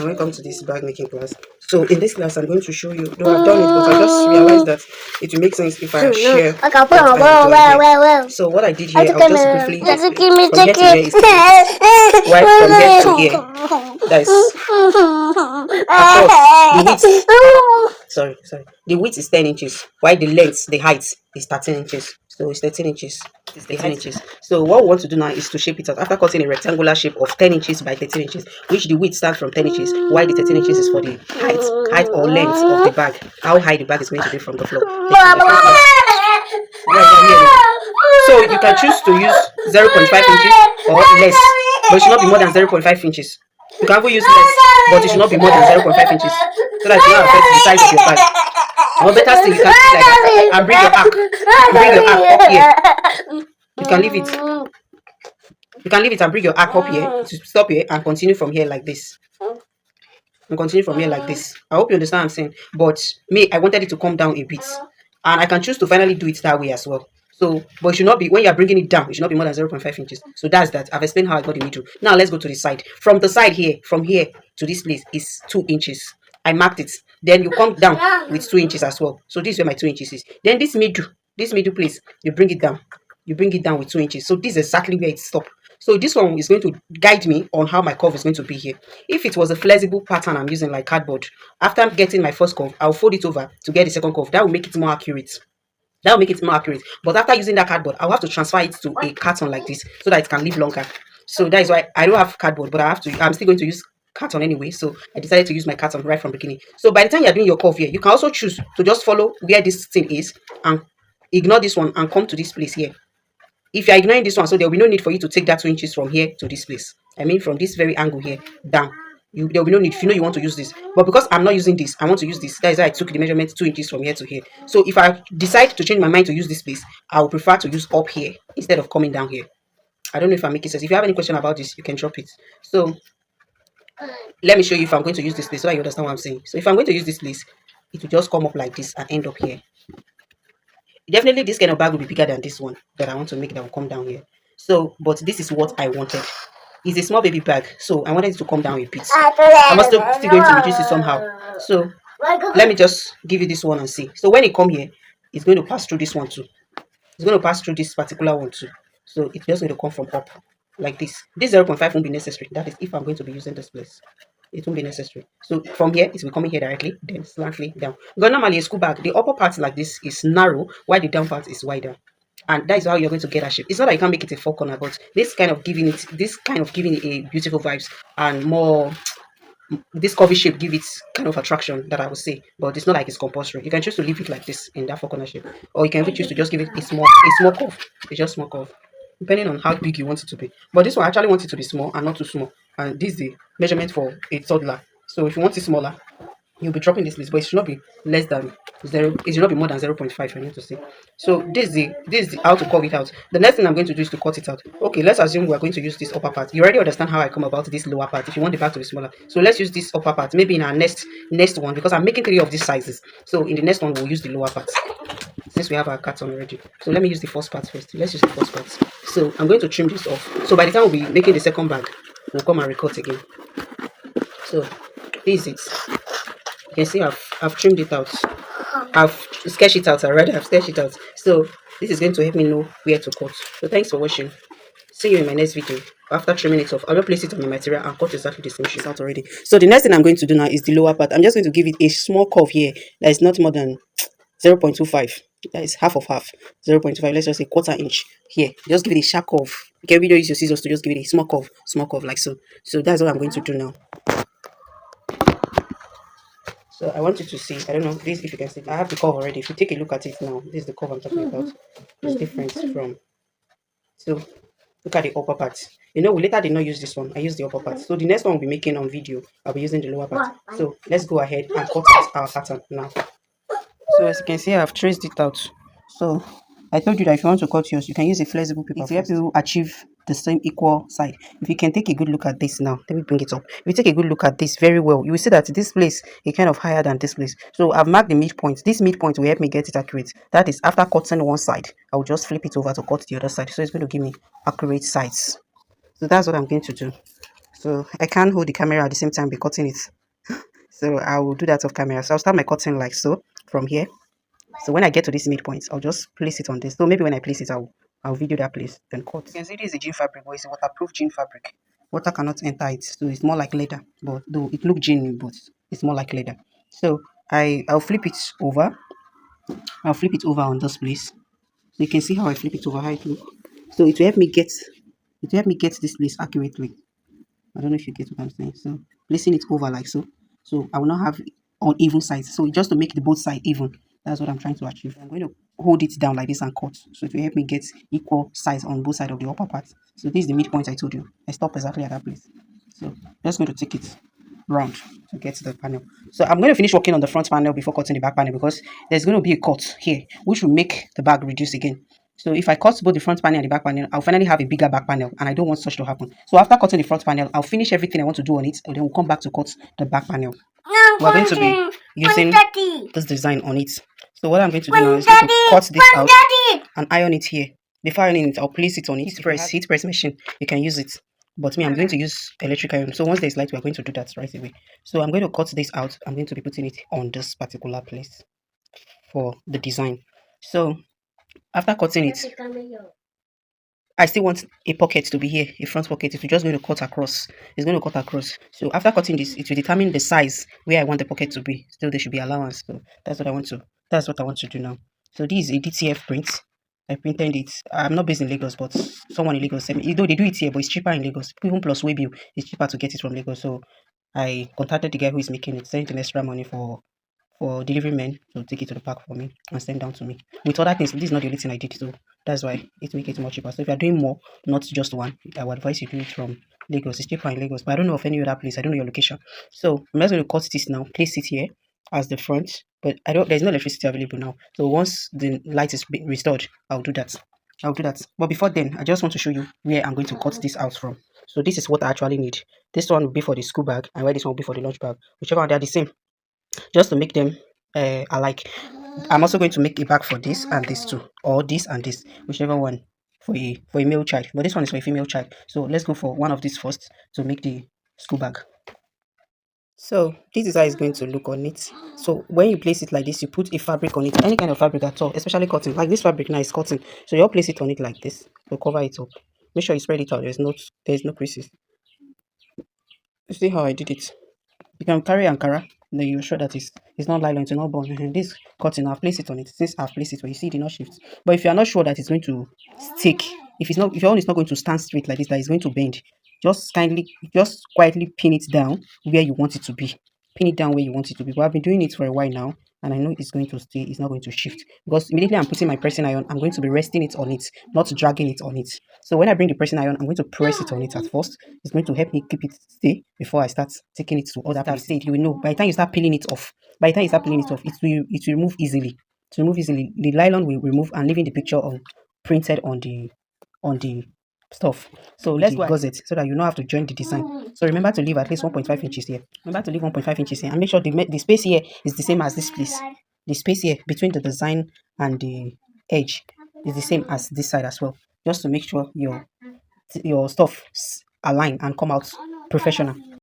welcome to this bag making class. So in this class, I'm going to show you, though I've done it, but I just realized that it will make sense if I share what I done here. So what I did here, I'll just briefly explain. From here to here is right from here to here. That is across the width. Sorry. The width is 10 inches, while the length, the height is 13 inches. So it's 13 inches. It's 13 inches. So what we want to do now is to shape it out after cutting a rectangular shape of 10 inches by 13 inches, which the width starts from 10 inches, while the 13 inches is for the height or length of the bag, how high the bag is going to be from the floor. So you can choose to use 0.5 inches or less, but it should not be more than 0.5 inches. You can even use less, but it should not be more than 0.5 inches, so that it will not affect the size of your bag. Or better still, you can do it like that and bring your arc. Up here. You can leave it. You can leave it and bring your arc up here to stop here and continue from here like this. And continue from here like this. I hope you understand what I'm saying. But me, I wanted it to come down a bit, and I can choose to finally do it that way as well. So, but it should not be, when you're bringing it down, it should not be more than 0.5 inches. So that's that. I've explained how I got the middle. Now let's go to the side. From the side here, from here to this place is 2 inches. I marked it. Then you come down with 2 inches as well. So this is where my 2 inches is. Then this middle place, you bring it down. You bring it down with 2 inches. So this is exactly where it stops. So this one is going to guide me on how my curve is going to be here. If it was a flexible pattern I'm using like cardboard, after getting my first curve, I'll fold it over to get the second curve. That will make it more accurate. But after using that cardboard, I'll have to transfer it to a carton like this so that it can live longer. So that is why I don't have cardboard, but I'm still going to use carton anyway. So I decided to use my carton right from the beginning. So by the time you're doing your curve here, you can also choose to just follow where this thing is and ignore this one and come to this place here. If you're ignoring this one, so there will be no need for you to take that 2 inches from here to this place. I mean, from this very angle here down. There will be no need if you know you want to use this. But because I'm not using this, I want to use this. That is why I took the measurement 2 inches from here to here. So if I decide to change my mind to use this place, I will prefer to use up here instead of coming down here. I don't know if I'm making sense. If you have any question about this, you can drop it. So let me show you if I'm going to use this place so that you understand what I'm saying. So if I'm going to use this place, it will just come up like this and end up here. Definitely this kind of bag will be bigger than this one that I want to make that will come down here. So, but this is what I wanted. It's a small baby bag, so I wanted it to come down a bit. I'm still going to reduce it somehow. So let me just give you this one and see. So when it come here, it's going to pass through this one too. It's going to pass through this particular one too. So it's just going to come from up like this. This 0.5 won't be necessary. That is if I'm going to be using this place. It won't be necessary. So from here, it will be coming here directly, then slightly down. Because normally a school bag, the upper part like this is narrow, while the down part is wider. And that is how you're going to get a shape. It's not that you can't make it a 4 corner, but this kind of giving it a beautiful vibes and more this curvy shape give it kind of attraction that I would say. But it's not like it's compulsory. You can choose to leave it like this in that 4 corner shape, or you can even choose to just give it a small curve. It's just small curve, depending on how big you want it to be. But this one I actually want it to be small and not too small. And this is the measurement for a toddler. So if you want it smaller, you'll be dropping this list, but it should not be less than 0. It should not be more than 0.5. I need to say. So this is the how to curve it out. The next thing I'm going to do is to cut it out. Okay, let's assume we're going to use this upper part. You already understand how I come about this lower part. If you want the bag to be smaller, so let's use this upper part. Maybe in our next one, because I'm making 3 of these sizes. So in the next one, we'll use the lower part since we have our carton already. So let me use the first part first. Let's use the first part. So I'm going to trim this off. So by the time we'll be making the second bag, we'll come and recut again. So this is it. You can see I've trimmed it out. I've sketched it out. I've sketched it out. So this is going to help me know where to cut. So thanks for watching. See you in my next video. After trimming it off, I'll place it on the material and cut exactly the same shape out already. So the next thing I'm going to do now is the lower part. I'm just going to give it a small curve here that is not more than 0.25. That is half of half. 0.5. Let's just say 1/4 inch here. Just give it a sharp curve. You can use your scissors to just give it a small curve like so. So that's what I'm going to do now. So I want you to see, I don't know this if you can see, I have the curve already. If you take a look at it now, this is the curve I'm talking about. It's different from, so look at the upper part. You know, we later did not use this one. I used the upper part. So the next one we'll be making on video, I'll be using the lower part. So let's go ahead and cut out our pattern now. So as you can see, I've traced it out. So I told you that if you want to cut yours, you can use a flexible paper. If you have to achieve the same equal side. If you can take a good look at this now, let me bring it up. If you take a good look at this very well, you will see that this place is kind of higher than this place. So I've marked the midpoint. This midpoint will help me get it accurate. That is, after cutting one side, I will just flip it over to cut the other side. So it's going to give me accurate sides. So that's what I'm going to do. So I can't hold the camera at the same time be cutting it. So I will do that off camera. So I'll start my cutting like so from here. So when I get to this midpoint, I'll just place it on this. So maybe when I place it, I'll video that place, then cut. You can see this is a jean fabric, but it's a waterproof jean fabric. Water cannot enter it, so it's more like leather. But though it look jean, but it's more like leather. So I'll flip it over. I'll flip it over on this place. So you can see how I flip it over, how it look. So it will help me get this place accurately. I don't know if you get what I'm saying. So placing it over like so. So I will not have uneven sides. So just to make the both side even. That's what I'm trying to achieve. I'm going to hold it down like this and cut. So it will help me get equal size on both sides of the upper part. So this is the midpoint I told you. I stop exactly at that place. So just going to take it round to get to the panel. So I'm going to finish working on the front panel before cutting the back panel because there's going to be a cut here which will make the bag reduce again. So if I cut both the front panel and the back panel, I'll finally have a bigger back panel and I don't want such to happen. So after cutting the front panel, I'll finish everything I want to do on it and then we'll come back to cut the back panel. We're going to be using this design on it. So what I'm going to do now is going to cut this out and iron it here. Before ironing it, I'll place it on heat press machine. You can use it. But me, I'm going to use electric iron. So once there's light, we're going to do that right away. So I'm going to cut this out. I'm going to be putting it on this particular place for the design. So after cutting it, I still want a pocket to be here, a front pocket. If you're just going to cut across, it's going to cut across. So after cutting this, it will determine the size where I want the pocket to be. Still, there should be allowance. So that's what I want to. That's what I want to do now. So this is a DTF print. I printed it. I'm not based in Lagos, but someone in Lagos sent me. Though they do it here, but it's cheaper in Lagos. Even plus Waybill, it's cheaper to get it from Lagos. So I contacted the guy who is making it, sent him extra money for delivery men to take it to the park for me and send down to me. With other things, this is not the only thing I did, so that's why it makes it more cheaper. So if you're doing more, not just one, I would advise you do it from Lagos. It's cheaper in Lagos, but I don't know of any other place. I don't know your location. So I'm just going to cut this now, place it here as the front, but there's no electricity available now. So once the light is restored, I'll do that. But before then, I just want to show you where I'm going to cut this out from. So this is what I actually need. This one will be for the school bag, and where this one will be for the lunch bag. Whichever one, they are the same, just to make them alike. I'm also going to make a bag for this and this too, or this and this, whichever one for a male child. But this one is for a female child. So let's go for one of these first to make the school bag. So this is how it's going to look on it. So when you place it like this, you put a fabric on it, any kind of fabric at all, especially cotton. Like this fabric now is cotton. So you place it on it like this to cover it up. Make sure you spread it out. There's no creases. You see how I did it? You can carry Ankara, then you're sure that it's not nylon, it's not bond. This cotton, I've placed it on it. Since I've placed it where you see it did not shift. But if you are not sure that it's going to stick, if your own is not going to stand straight like this, that it's going to bend, just quietly pin it down where you want it to be. Pin it down where you want it to be. But I've been doing it for a while now, and I know it's going to stay, it's not going to shift. Because immediately I'm putting my pressing iron, I'm going to be resting it on it, not dragging it on it. So when I bring the pressing iron, I'm going to press it on it at first. It's going to help me keep it stay before I start taking it to other places. You will know by the time you start peeling it off. It will remove easily. To remove easily, the nylon will remove and leaving the picture on printed on the stuff. So let's go gusset so that you know how to join the design. So remember to leave at least 1.5 inches here. Remember to leave 1.5 inches here and make sure the space here is the same as this place. The space here between the design and the edge is the same as this side as well. Just to make sure your stuff align and come out professional.